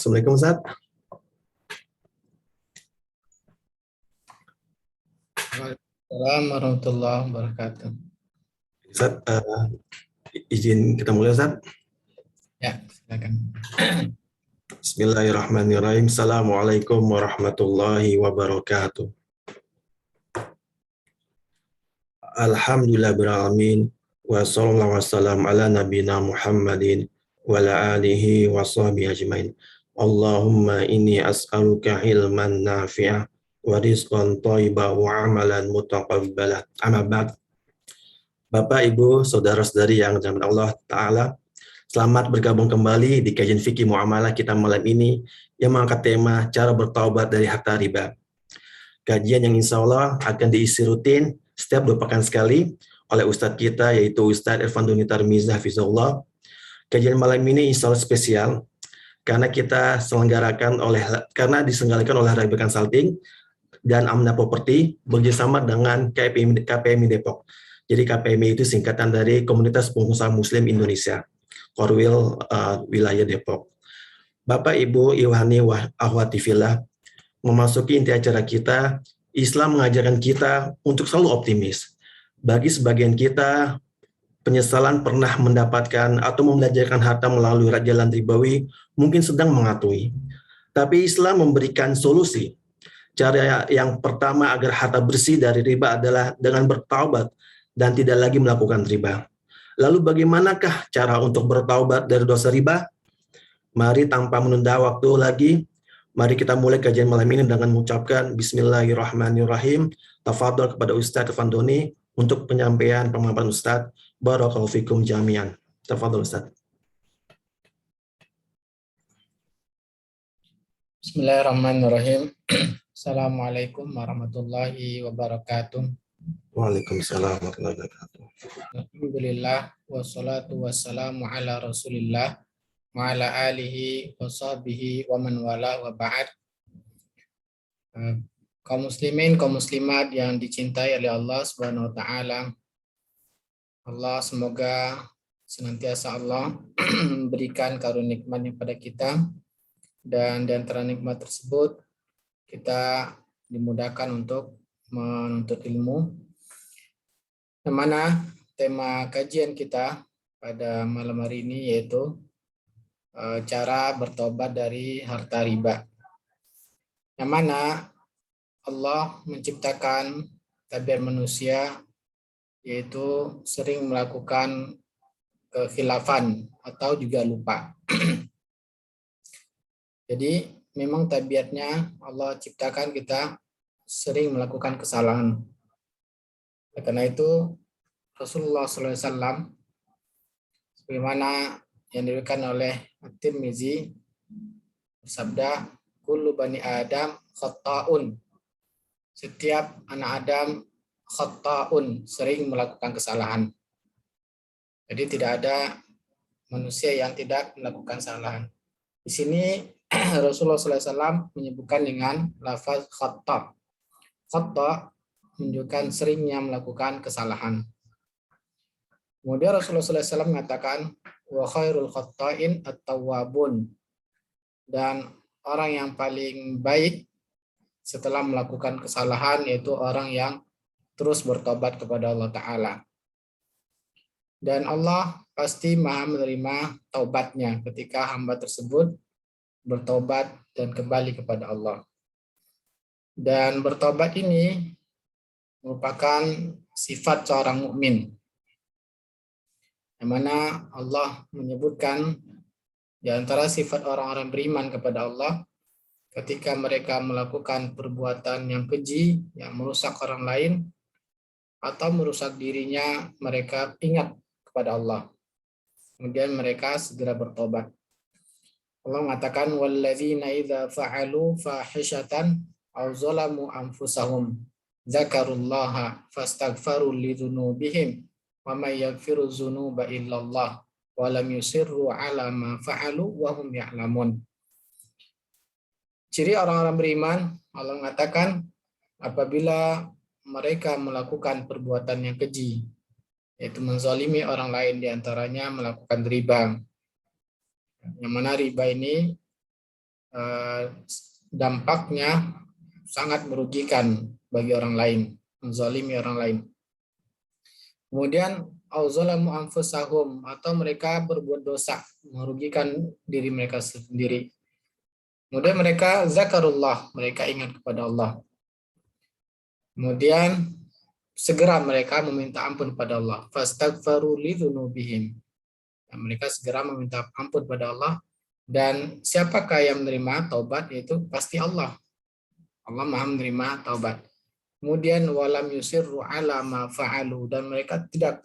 Assalamualaikum Ustaz. Waalaikumsalam warahmatullahi wabarakatuh. Ustaz, izin kita mulai Ustaz. Ya, silakan. Bismillahirrahmanirrahim. Assalamualaikum warahmatullahi wabarakatuh. Alhamdulillahirrahmanirrahim. Wa sallallahu wassalam ala nabina Muhammadin wa ala alihi wa sahbihi ajmain. Allahumma inni as'aluka ilman nafi'ah wa rizqan thayyibah wa amalan mutaqabbalah. Amma ba'd. Bapak, Ibu, saudara-saudari yang dirahmati Allah Ta'ala, selamat bergabung kembali di kajian fikih muamalah kita malam ini yang mengangkat tema cara bertaubat dari harta riba. Kajian yang insya Allah akan diisi rutin setiap 2 pekan sekali oleh Ustadz kita, yaitu Ustadz Irfandoni Tarmizi Hafizahullah. Kajian malam ini insya Allah spesial karena diselenggarakan oleh Rabi Consulting dan Amna Property bekerjasama dengan KPMI Depok. Jadi KPMI itu singkatan dari Komunitas Pengusaha Muslim Indonesia, Korwil wilayah Depok. Bapak, Ibu, Iwani, Ahwati Fillah, memasuki inti acara kita, Islam mengajarkan kita untuk selalu optimis. Bagi sebagian kita, penyesalan pernah mendapatkan atau membelajarkan harta melalui jalan ribawi mungkin sedang mengatui. Tapi Islam memberikan solusi. Cara yang pertama agar harta bersih dari riba adalah dengan bertaubat dan tidak lagi melakukan riba. Lalu bagaimanakah cara untuk bertaubat dari dosa riba? Mari tanpa menunda waktu lagi, mari kita mulai kajian malam ini dengan mengucapkan Bismillahirrahmanirrahim. Tafadhol kepada Ustadz Irfandoni untuk penyampaian pemaparan Ustadz. Barakallahu fikum jami'an. Tafadhol Ustadz. Bismillahirrahmanirrahim. Assalamualaikum warahmatullahi wabarakatuh. Waalaikumsalam warahmatullahi wabarakatuh. Alhamdulillah wassalatu wassalamu ala Rasulillah wa ala alihi wa sahbihi wa man wala wa ba'd. Kaum muslimin, kaum muslimat yang dicintai oleh Allah Subhanahu wa taala. Allah semoga senantiasa Allah memberikan karunia nikmatnya pada kita, dan di antara nikmat tersebut kita dimudahkan untuk menuntut ilmu. Yang mana tema kajian kita pada malam hari ini yaitu cara bertobat dari harta riba. Yang mana Allah menciptakan tabiat manusia yaitu sering melakukan kekhilafan atau juga lupa. Jadi memang tabiatnya Allah ciptakan kita sering melakukan kesalahan. Karena itu Rasulullah SAW sebagaimana yang diriwayatkan oleh At-Tirmizi bersabda, kullu bani Adam khata'un. Setiap anak Adam khata'un, sering melakukan kesalahan. Jadi tidak ada manusia yang tidak melakukan kesalahan. Di sini Rasulullah SAW menyebutkan dengan lafaz khata'. Khata' menunjukkan seringnya melakukan kesalahan. Kemudian Rasulullah SAW mengatakan wa khairul khata'in at-tawwabun, dan orang yang paling baik setelah melakukan kesalahan yaitu orang yang terus bertobat kepada Allah Ta'ala. Dan Allah pasti maha menerima taubatnya ketika hamba tersebut bertobat dan kembali kepada Allah. Dan bertobat ini merupakan sifat seorang mukmin, yang mana Allah menyebutkan di antara sifat orang-orang beriman kepada Allah, ketika mereka melakukan perbuatan yang keji, yang merusak orang lain, atau merusak dirinya, mereka ingat kepada Allah. Kemudian mereka segera bertobat. Allah mengatakan, walladzina idza fa'alu fahishatan aw zalamu anfusahum dzakarullaha fastaghfaru lidzunubihim wa may yaghfiru dzunuba illallah wa lam yusirru ala ma fa'alu wa hum ya'lamun. Ciri orang-orang beriman, Allah mengatakan apabila mereka melakukan perbuatan yang keji, yaitu menzalimi orang lain, diantaranya melakukan riba. Yang mana riba ini dampaknya sangat merugikan bagi orang lain, menzalimi orang lain. Kemudian auzalamu anfusahum, atau mereka berbuat dosa, merugikan diri mereka sendiri. Kemudian mereka zakarullah, mereka ingat kepada Allah. Kemudian segera mereka meminta ampun pada Allah. Fastaghfaru lidzunubihim. Mereka segera meminta ampun pada Allah. Dan siapakah yang menerima taubat? Yaitu pasti Allah. Allah Maha menerima taubat. Kemudian walam yusirru ala ma fa'alu, dan mereka tidak,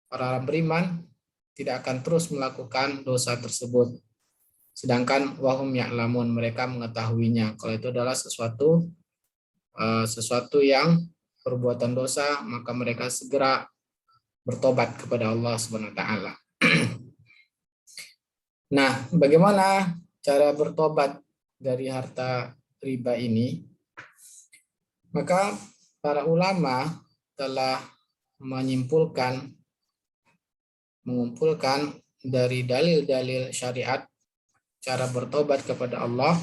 para beriman tidak akan terus melakukan dosa tersebut. Sedangkan wahum ya'lamun, mereka mengetahuinya kalau itu adalah sesuatu yang perbuatan dosa, maka mereka segera bertobat kepada Allah Subhanahu wa taala. Nah, bagaimana cara bertobat dari harta riba ini? Maka para ulama telah mengumpulkan dari dalil-dalil syariat cara bertobat kepada Allah.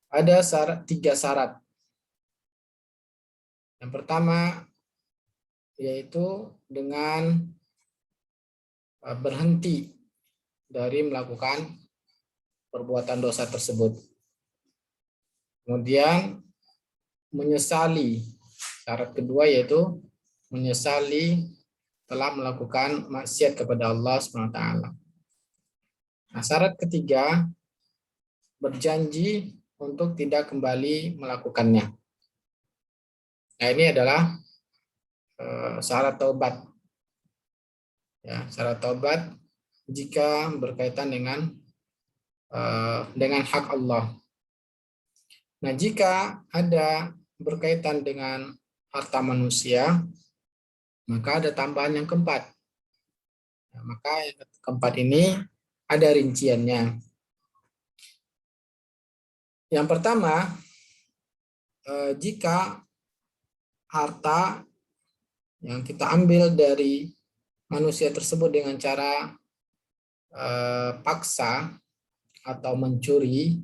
Ada tiga syarat. Yang pertama yaitu dengan berhenti dari melakukan perbuatan dosa tersebut. Kemudian menyesali. Syarat kedua yaitu menyesali telah melakukan maksiat kepada Allah SWT. Nah, syarat ketiga berjanji untuk tidak kembali melakukannya. Nah, ini adalah syarat taubat. Ya, syarat taubat jika berkaitan dengan hak Allah. Nah, jika ada berkaitan dengan harta manusia, maka ada tambahan yang keempat. Nah, maka yang keempat ini ada rinciannya. Yang pertama, jika harta yang kita ambil dari manusia tersebut dengan cara paksa atau mencuri,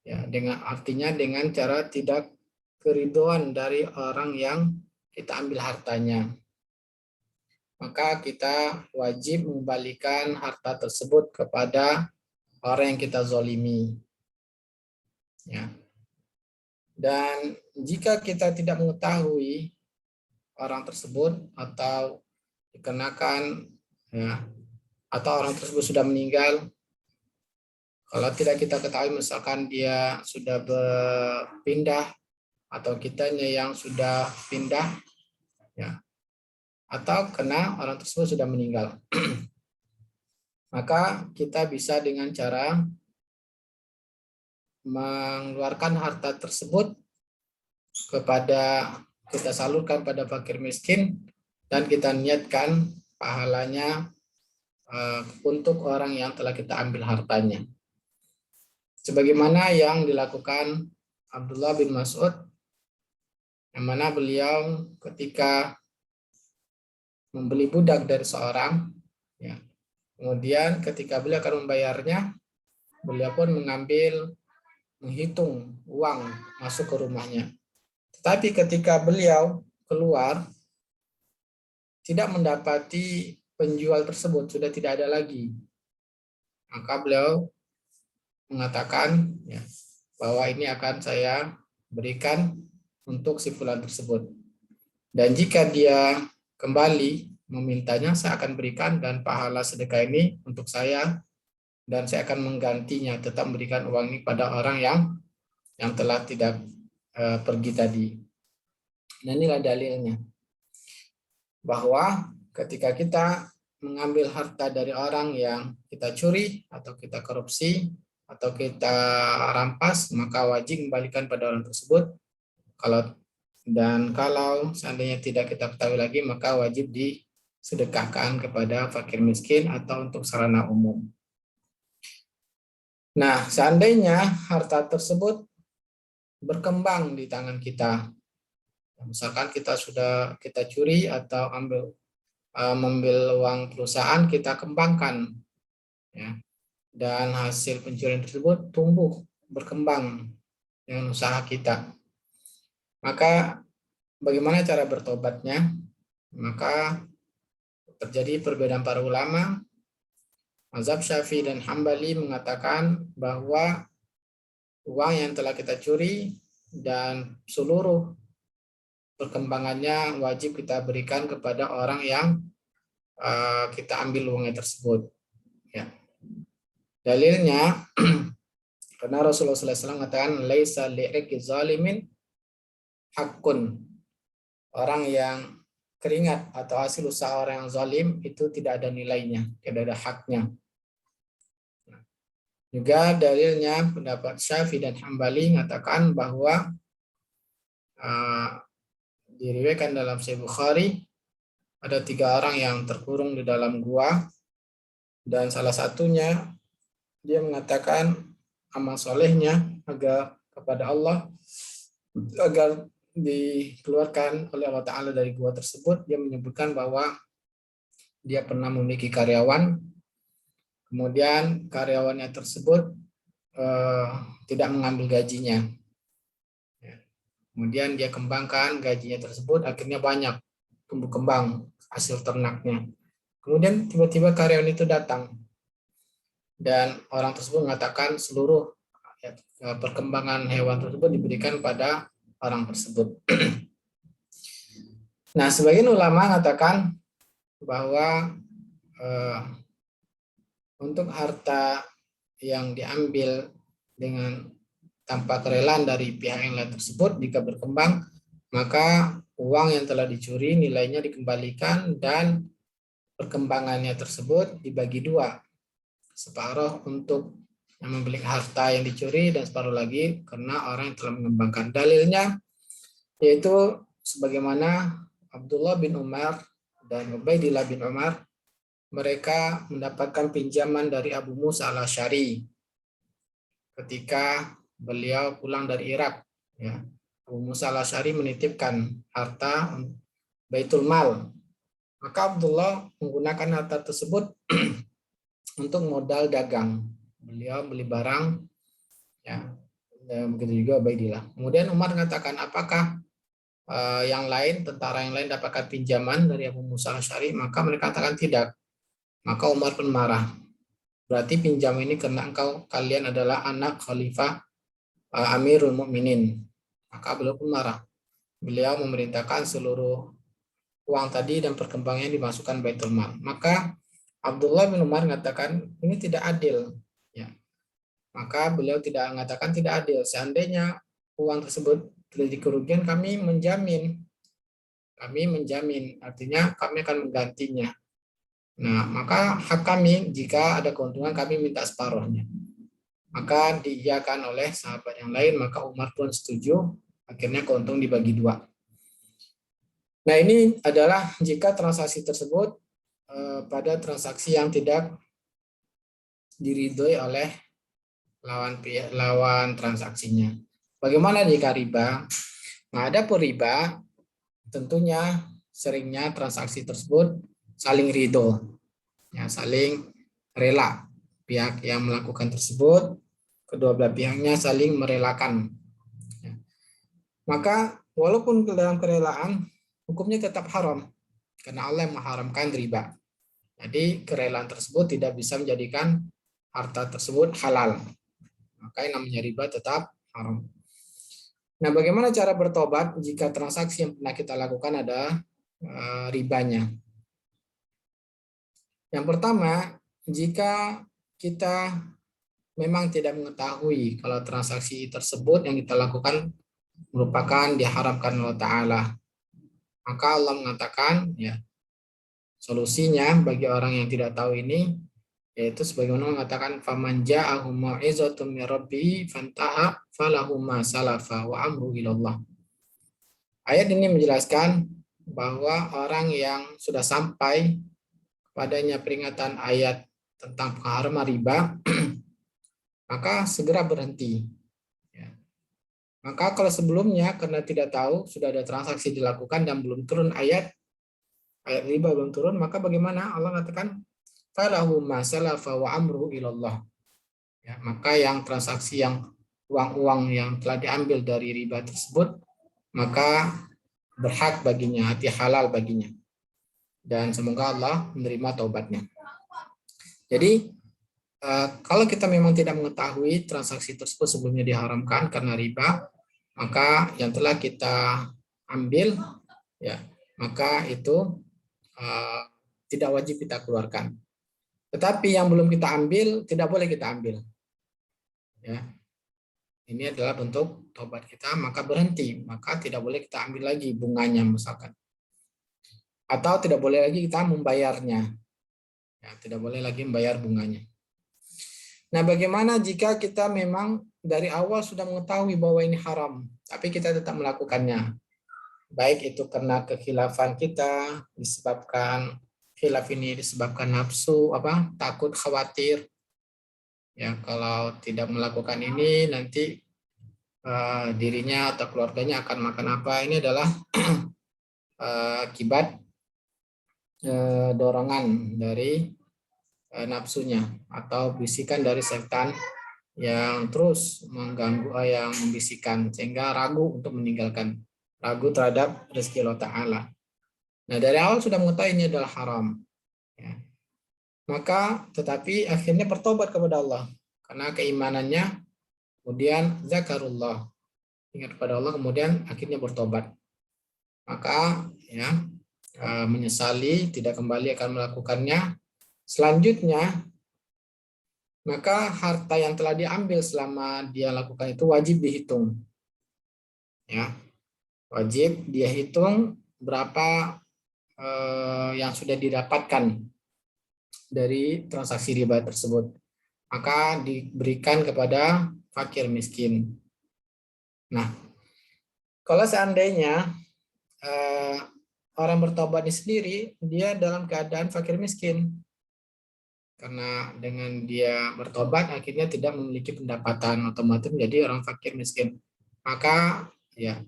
ya, artinya dengan cara tidak keridhaan dari orang yang kita ambil hartanya, maka kita wajib mengembalikan harta tersebut kepada orang yang kita zalimi. Ya. Dan jika kita tidak mengetahui orang tersebut atau dikenakan, ya, atau orang tersebut sudah meninggal, kalau tidak kita ketahui, misalkan dia sudah berpindah atau kitanya yang sudah pindah, ya, atau karena orang tersebut sudah meninggal, maka kita bisa dengan cara mengeluarkan harta tersebut kita salurkan pada fakir miskin, dan kita niatkan pahalanya untuk orang yang telah kita ambil hartanya. Sebagaimana yang dilakukan Abdullah bin Mas'ud, yang mana beliau ketika membeli budak dari seorang, ya, kemudian ketika beliau akan membayarnya, beliau pun menghitung uang masuk ke rumahnya. Tetapi ketika beliau keluar, tidak mendapati penjual tersebut, sudah tidak ada lagi. Maka beliau mengatakan, ya, bahwa ini akan saya berikan untuk si fulan tersebut. Dan jika dia kembali memintanya, saya akan berikan, dan pahala sedekah ini untuk saya, dan saya akan menggantinya, tetap memberikan uang ini pada orang yang telah tidak pergi tadi. Nah, inilah dalilnya, bahwa ketika kita mengambil harta dari orang yang kita curi atau kita korupsi atau kita rampas, maka wajib kembalikan pada orang tersebut. Kalau seandainya tidak kita ketahui lagi, maka wajib disedekahkan kepada fakir miskin atau untuk sarana umum. Nah, seandainya harta tersebut berkembang di tangan kita, misalkan kita curi atau mengambil uang perusahaan, kita kembangkan, ya, dan hasil pencurian tersebut tumbuh berkembang dengan usaha kita. Maka bagaimana cara bertobatnya? Maka terjadi perbedaan para ulama. Mazhab Syafi'i dan Hambali mengatakan bahwa uang yang telah kita curi dan seluruh perkembangannya wajib kita berikan kepada orang yang kita ambil uangnya tersebut. Ya. Dalilnya karena Rasulullah SAW mengatakan laisa li'riki zalimin hakun. Orang yang keringat atau hasil usaha orang yang zalim itu tidak ada nilainya, tidak ada haknya. Juga dalilnya pendapat Syafi'i dan Hambali mengatakan bahwa diriwayatkan dalam Sahih Bukhari ada 3 orang yang terkurung di dalam gua dan salah satunya dia mengatakan amal solehnya agar kepada Allah agar dikeluarkan oleh Allah Ta'ala dari gua tersebut. Dia menyebutkan bahwa dia pernah memiliki karyawan, kemudian karyawannya tersebut tidak mengambil gajinya. Kemudian dia kembangkan gajinya tersebut, akhirnya banyak tumbuh kembang hasil ternaknya. Kemudian tiba-tiba karyawan itu datang dan orang tersebut mengatakan seluruh perkembangan hewan tersebut diberikan pada orang tersebut. Nah, sebagian ulama mengatakan bahwa untuk harta yang diambil dengan tanpa kerelaan dari pihak yang lain tersebut, jika berkembang, maka uang yang telah dicuri nilainya dikembalikan dan perkembangannya tersebut dibagi 2. Separuh untuk yang memiliki harta yang dicuri dan separuh lagi karena orang yang telah mengembangkan. Dalilnya yaitu sebagaimana Abdullah bin Umar dan Ubaidillah bin Umar, mereka mendapatkan pinjaman dari Abu Musa al-Asy'ari ketika beliau pulang dari Irak. Ya. Abu Musa al-Asy'ari menitipkan harta Baitul Mal. Maka Abdullah menggunakan harta tersebut untuk modal dagang. Beliau beli barang, ya, dan begitu juga Ubaidillah. Kemudian Umar mengatakan, apakah yang lain, tentara yang lain dapatkan pinjaman dari Abu Musa al-Asy'ari? Maka mereka katakan tidak. Maka Umar pun marah. Berarti pinjam ini karena kalian adalah anak khalifah Amirul Mukminin. Maka beliau pun marah. Beliau memerintahkan seluruh uang tadi dan perkembangannya dimasukkan Baitul Mal. Maka Abdullah bin Umar mengatakan ini tidak adil. Ya. Maka beliau tidak mengatakan tidak adil. Seandainya uang tersebut terjadi kerugian, kami menjamin. Kami menjamin, artinya kami akan menggantinya. Nah, maka hak kami jika ada keuntungan kami minta separuhnya. Maka diiyakan oleh sahabat yang lain, maka Umar pun setuju, akhirnya keuntungan dibagi 2. Nah, ini adalah jika transaksi tersebut pada transaksi yang tidak diridhoi oleh lawan transaksinya. Bagaimana jika riba? Nah, ada pun riba, tentunya seringnya transaksi tersebut saling ridho, ya, saling rela. Pihak yang melakukan tersebut, kedua belah pihaknya saling merelakan. Ya. Maka walaupun dalam kerelaan, hukumnya tetap haram, karena Allah yang mengharamkan riba. Jadi kerelaan tersebut tidak bisa menjadikan harta tersebut halal. Maka yang namanya riba tetap haram. Nah, bagaimana cara bertobat jika transaksi yang pernah kita lakukan ada ribanya? Yang pertama, jika kita memang tidak mengetahui kalau transaksi tersebut yang kita lakukan merupakan diharamkan Allah Ta'ala, maka Allah mengatakan, ya, solusinya bagi orang yang tidak tahu ini, yaitu sebagaimana mengatakan, faman ja'ahu mau'izatun min rabbih fantaha falahu ma salafa wa amru ilallah. Ayat ini menjelaskan bahwa orang yang sudah sampai padanya peringatan ayat tentang pengharaman riba, maka segera berhenti. Ya. Maka kalau sebelumnya karena tidak tahu sudah ada transaksi dilakukan dan belum turun ayat riba belum turun, maka bagaimana? Allah katakan falahu ma salafa wa amruhu ilallah. Ya, maka yang transaksi yang uang-uang yang telah diambil dari riba tersebut, maka berhak baginya, hati halal baginya. Dan semoga Allah menerima taubatnya. Jadi kalau kita memang tidak mengetahui transaksi tersebut sebelumnya diharamkan karena riba, maka yang telah kita ambil, ya, maka itu tidak wajib kita keluarkan. Tetapi yang belum kita ambil tidak boleh kita ambil. Ya, ini adalah bentuk taubat kita, maka berhenti, maka tidak boleh kita ambil lagi bunganya misalkan, atau tidak boleh lagi kita membayarnya, ya, tidak boleh lagi membayar bunganya. Nah, bagaimana jika kita memang dari awal sudah mengetahui bahwa ini haram, tapi kita tetap melakukannya, baik itu karena kekhilafan kita disebabkan khilaf ini disebabkan nafsu, takut, khawatir. Ya, kalau tidak melakukan ini nanti dirinya atau keluarganya akan makan apa. Ini adalah akibat dorongan dari nafsunya atau bisikan dari setan yang terus mengganggu, yang membisikkan sehingga ragu untuk meninggalkan, ragu terhadap rezeki Allah Ta'ala. Nah, dari awal sudah mengetahui ini adalah haram. Ya. Maka tetapi akhirnya bertobat kepada Allah karena keimanannya, kemudian zakarullah, ingat kepada Allah, kemudian akhirnya bertobat. Maka ya menyesali, tidak kembali akan melakukannya. Selanjutnya, maka harta yang telah diambil selama dia lakukan itu wajib dihitung. Ya, wajib dia hitung berapa yang sudah didapatkan dari transaksi riba tersebut. Maka diberikan kepada fakir miskin. Nah, kalau seandainya orang bertobat ini sendiri, dia dalam keadaan fakir miskin. Karena dengan dia bertobat, akhirnya tidak memiliki pendapatan, otomatis menjadi orang fakir miskin. Maka ya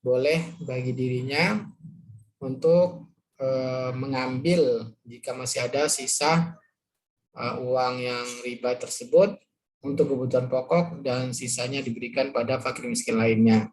boleh bagi dirinya untuk mengambil jika masih ada sisa uang yang riba tersebut untuk kebutuhan pokok dan sisanya diberikan pada fakir miskin lainnya.